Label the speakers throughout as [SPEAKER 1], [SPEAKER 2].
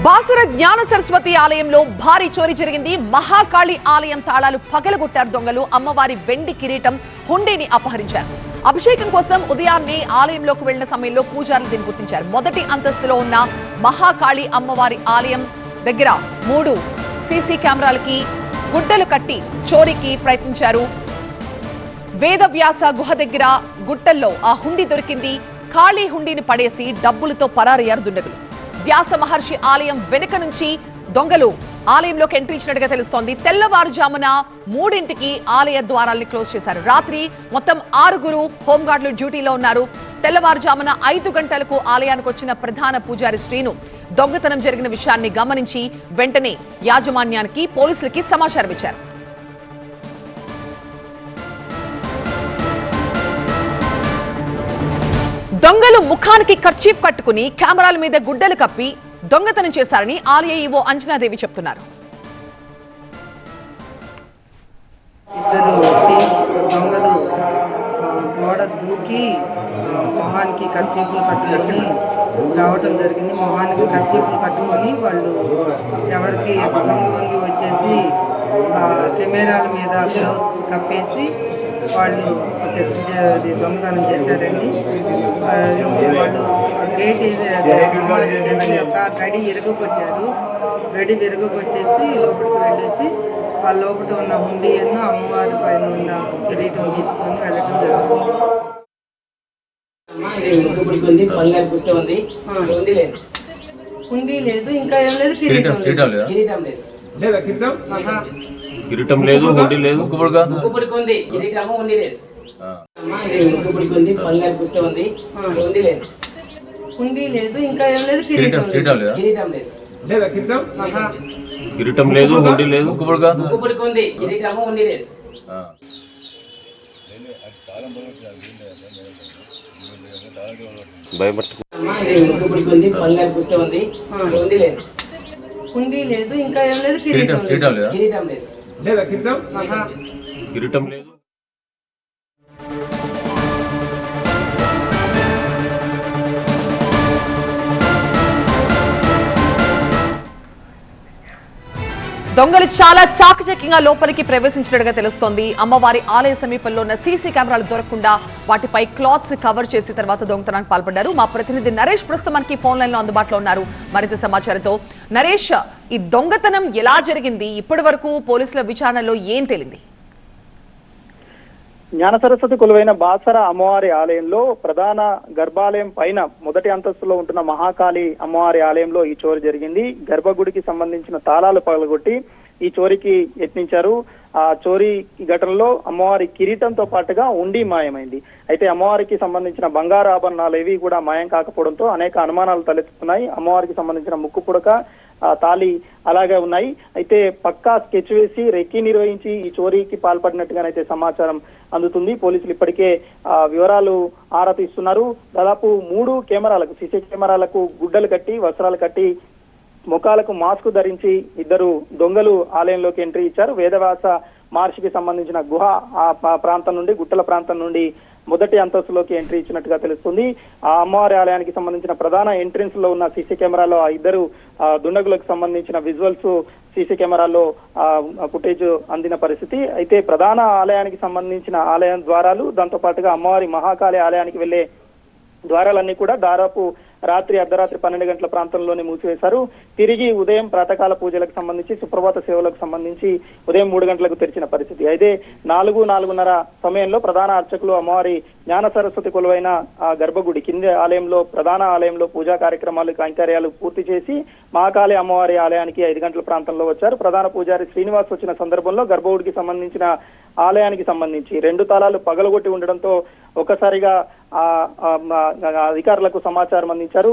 [SPEAKER 1] బాసర జ్ఞాన సరస్వతి ఆలయంలో భారీ చోరీ జరిగింది. మహాకాళి ఆలయం తాళాలు పగలగొట్టారు దొంగలు. అమ్మవారి వెండి కిరీటం హుండీని అపహరించారు. అభిషేకం కోసం ఉదయాన్నే ఆలయంలోకి వెళ్లిన సమయంలో పూజారులు దీన్ని గుర్తించారు. మొదటి అంతస్తులో ఉన్న మహాకాళి అమ్మవారి ఆలయం దగ్గర 3 సీసీ కెమెరాలకి గుడ్డలు కట్టి చోరీకి ప్రయత్నించారు. వేదవ్యాస గుహ దగ్గర గుట్టల్లో ఆ హుండీ దొరికింది. ఖాళీ హుండీని పడేసి డబ్బులతో పరారయ్యారు దుండగులు. వ్యాస మహర్షి ఆలయం వెనుక నుంచి దొంగలు ఆలయంలోకి ఎంట్రీ ఇచ్చినట్టుగా తెలుస్తోంది. తెల్లవారుజామున 3ంటికి ఆలయ ద్వారాల్ని క్లోజ్ చేశారు. రాత్రి మొత్తం 6 హోంగార్డులు డ్యూటీలో ఉన్నారు. తెల్లవారుజామున 5 గంటలకు ఆలయానికి వచ్చిన ప్రధాన పూజారి శ్రీను దొంగతనం జరిగిన విషయాన్ని గమనించి వెంటనే యాజమాన్యానికి పోలీసులకి సమాచారం ఇచ్చారు. దొంగలు ముఖానికి కర్చీఫ్ కట్టుకుని కెమెరాల మీద గుడ్డలు కప్పి దొంగతనం చేశారని ఆలయ ఈవో అంజనాదేవి చెప్తున్నారు.
[SPEAKER 2] దొంగలు గోడ దూకి మొహానికి కర్చీఫ్లు కట్టుకొని రావటం జరిగింది. మొహానికి కర్చీఫ్లు కట్టుకొని వాళ్ళు ఎవరికి వంగి వచ్చేసి కెమెరాల మీద గ్లౌస్ కప్పేసి వాళ్ళు దొంగతనం చేశారండి. వాళ్ళు గేట్ యొక్క గడి విరగొట్టారు. గడి విరగొట్టేసి లోపలికి వెళ్ళేసి వాళ్ళ లోపల ఉన్న హుండీಯನ್ನು అమ్మవారి పైన ఉన్న కిరీటం తీసుకొని వెళ్ళటం జరుగుతుంది. హుండీ లేదు, ఇంకా ఏం లేదు, కిరీటం
[SPEAKER 3] కిరీటం లేదు, హుండీ లేదు,
[SPEAKER 2] హుండీ లేదు, ఇంకా ఏం లేదు, కిరీటం
[SPEAKER 3] లేదు, హుండీ లేదు,
[SPEAKER 2] హుండీ లేదు, ఇంకా ఏం లేదు, కిరీటం
[SPEAKER 3] లేదు.
[SPEAKER 1] దొంగలు చాలా చాకచక్యంగా లోపలికి ప్రవేశించినట్టుగా తెలుస్తోంది. అమ్మవారి ఆలయ సమీపంలో ఉన్న సీసీ కెమెరాలు దొరకకుండా వాటిపై క్లాత్స్ కవర్ చేసి తర్వాత దొంగతనానికి పాల్పడ్డారు. మా ప్రతినిధి నరేష్ ప్రస్తుతం మనకి ఫోన్ లైన్ లో అందుబాటులో ఉన్నారు మరింత సమాచారంతో. నరేష్, ఈ దొంగతనం ఎలా జరిగింది? ఇప్పటి వరకు పోలీసుల విచారణలో ఏం తేలింది?
[SPEAKER 4] జ్ఞాన సరస్వతి కొలువైన బాసర అమ్మవారి ఆలయంలో ప్రధాన గర్భాలయం పైన మొదటి అంతస్తులో ఉంటున్న మహాకాళి అమ్మవారి ఆలయంలో ఈ చోరీ జరిగింది. గర్భగుడికి సంబంధించిన తాళాలు పగలగొట్టి ఈ చోరీకి యత్నించారు. ఆ చోరీ ఘటనలో అమ్మవారి కిరీటంతో పాటుగా ఉండి మాయమైంది. అయితే అమ్మవారికి సంబంధించిన బంగారు ఆభరణాలు ఏవి కూడా మాయం కాకపోవడంతో అనేక అనుమానాలు తలెత్తుతున్నాయి. అమ్మవారికి సంబంధించిన ముక్కు పుడక, తాళి అలాగే ఉన్నాయి. అయితే పక్కా స్కెచ్ వేసి రెక్కి నిర్వహించి ఈ చోరీకి పాల్పడినట్టుగానైతే సమాచారం అందుతుంది. పోలీసులు ఇప్పటికే వివరాలు ఆరా తీస్తున్నారు. దాదాపు 3 కెమెరాలకు, సీసీ కెమెరాలకు గుడ్డలు కట్టి, వస్త్రాలు కట్టి, ముఖాలకు మాస్క్ ధరించి 2 దొంగలు ఆలయంలోకి ఎంట్రీ ఇచ్చారు. వేదవ్యాస మహర్షికి సంబంధించిన గుహ ప్రాంతం నుండి, గుట్టల ప్రాంతం నుండి మొదటి అంతస్తులోకి ఎంట్రీ ఇచ్చినట్టుగా తెలుస్తుంది. ఆ అమ్మవారి ఆలయానికి సంబంధించిన ప్రధాన ఎంట్రెన్స్ లో ఉన్న సీసీ కెమెరాలో ఆ 2 దుండగులకు సంబంధించిన విజువల్స్ సీసీ కెమెరాలో ఫుటేజ్ అందిన పరిస్థితి. అయితే ప్రధాన ఆలయానికి సంబంధించిన ఆలయం ద్వారాలు, దాంతో పాటుగా అమ్మవారి మహాకాళి ఆలయానికి వెళ్లే ద్వారాలన్నీ కూడా దాదాపు రాత్రి అర్ధరాత్రి 12 గంటల ప్రాంతంలోనే మూసివేశారు. తిరిగి ఉదయం ప్రాతకాల పూజలకు సంబంధించి, సుప్రభాత సేవలకు సంబంధించి ఉదయం 3 గంటలకు తెరిచిన పరిస్థితి. అయితే 4:30 సమయంలో ప్రధాన అర్చకులు అమ్మవారి జ్ఞాన సరస్వతి కొలువైన ఆ గర్భగుడి కింద ఆలయంలో, ప్రధాన ఆలయంలో పూజా కార్యక్రమాలు, కైంకర్యాలు పూర్తి చేసి మహాకాళి అమ్మవారి ఆలయానికి 5 గంటల ప్రాంతంలో వచ్చారు. ప్రధాన పూజారి శ్రీనివాస్ వచ్చిన సందర్భంలో గర్భగుడికి సంబంధించిన ఆలయానికి సంబంధించి 2 తాళాలు పగలగొట్టి ఉండడంతో ఒక్కసారిగా అధికారులకు సమాచారం అందించారు.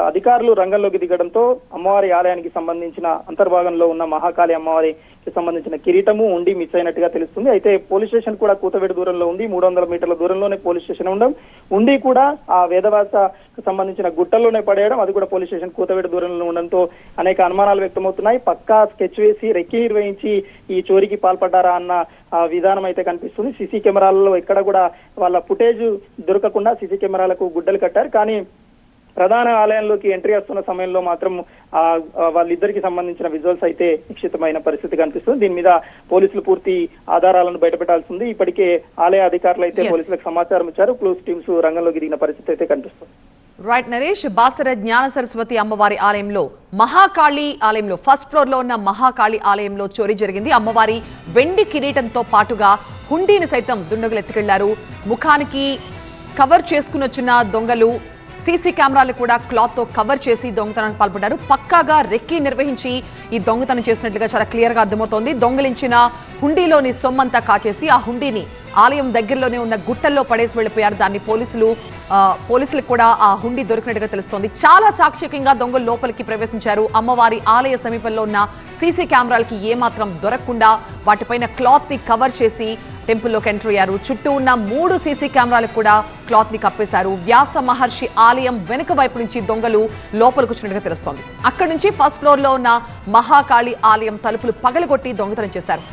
[SPEAKER 4] అధికారులు రంగంలోకి దిగడంతో అమ్మవారి ఆలయానికి సంబంధించిన అంతర్భాగంలో ఉన్న మహాకాళి అమ్మవారికి సంబంధించిన కిరీటము ఉండి మిస్ అయినట్టుగా తెలుస్తుంది. అయితే పోలీస్ స్టేషన్ కూడా కూతవేడు దూరంలో ఉంది. 300 మీటర్ల దూరంలోనే పోలీస్ స్టేషన్ ఉండడం, ఉండి కూడా ఆ వేదవ్యాసకు సంబంధించిన గుట్టల్లోనే పడేయడం, అది కూడా పోలీస్ స్టేషన్ కూతవేడు దూరంలో ఉండడంతో అనేక అనుమానాలు వ్యక్తమవుతున్నాయి. పక్కా స్కెచ్ వేసి రెక్కి నిర్వహించి ఈ చోరీకి పాల్పడ్డారా అన్న విధానం అయితే కనిపిస్తుంది. సీసీ కెమెరాలలో ఎక్కడ కూడా వాళ్ళ ఫుటేజ్ దొరకకుండా సీసీ కెమెరాలకు గుడ్డలు కట్టారు. కానీ ప్రధాన ఆలయంలోకి ఎంట్రీ వస్తున్న సమయంలో మాత్రం వాళ్ళిద్దరికి సంబంధించిన విజువల్స్ అయితే నిశ్చితమైన పరిస్థితి కనిపిస్తుంది. దీని మీద పోలీసులు పూర్తి ఆధారాలను బయటపెట్టాల్సింది. ఇప్పటికే ఆలయ అధికారులు అయితే పోలీసులకు సమాచారం ఇచ్చారు. క్లూస్ టీమ్స్ రంగంలోకి దిగిన పరిస్థితి అయితే కనిపిస్తుంది.
[SPEAKER 1] రైట్ నరేష్, బాసర జ్ఞాన సరస్వతి అమ్మవారి ఆలయంలో మహాకాళి ఆలయంలో ఫస్ట్ ఫ్లోర్ లో ఉన్న మహాకాళి ఆలయంలో చోరీ జరిగింది. అమ్మవారి వెండి కిరీటంతో పాటుగా హుండీని సైతం దుండగులు ఎత్తుకెళ్లారు. ముఖానికి కవర్ చేసుకుని వచ్చిన దొంగలు సీసీ కెమెరాలు కూడా క్లాత్ తో కవర్ చేసి దొంగతనానికి పాల్పడ్డారు. పక్కాగా రెక్కి నిర్వహించి ఈ దొంగతనం చేసినట్లుగా చాలా క్లియర్ గా అర్థమవుతోంది. దొంగలించిన హుండీలోని సొమ్మంతా కాచేసి ఆ హుండీని ఆలయం దగ్గరలోనే ఉన్న గుట్టల్లో పడేసి వెళ్లిపోయారు. దాన్ని పోలీసులకు కూడా ఆ హుండీ దొరికినట్టుగా తెలుస్తోంది. చాలా చాకచక్యంగా దొంగలు లోపలికి ప్రవేశించారు. అమ్మవారి ఆలయ సమీపంలో ఉన్న సీసీ కెమెరాలకి ఏమాత్రం దొరకకుండా వాటిపైన క్లాత్ ని కవర్ చేసి టెంపుల్లోకి ఎంటర్ అయ్యారు. చుట్టూ ఉన్న 3 సీసీ కెమెరాలకు కూడా క్లాత్ ని కప్పేశారు. వ్యాస మహర్షి ఆలయం వెనుక వైపు నుంచి దొంగలు లోపలికి వచ్చినట్టుగా తెలుస్తోంది. అక్కడి నుంచి ఫస్ట్ ఫ్లోర్ లో ఉన్న మహాకాళి ఆలయం తలుపులు పగలగొట్టి దొంగతనం చేశారు.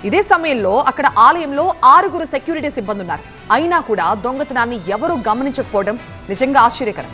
[SPEAKER 1] ఇదే సమయంలో అక్కడ ఆలయంలో 6 సెక్యూరిటీ సిబ్బంది ఉన్నారు. అయినా కూడా దొంగతనాన్ని ఎవరూ గమనించకపోవడం నిజంగా ఆశ్చర్యకరం.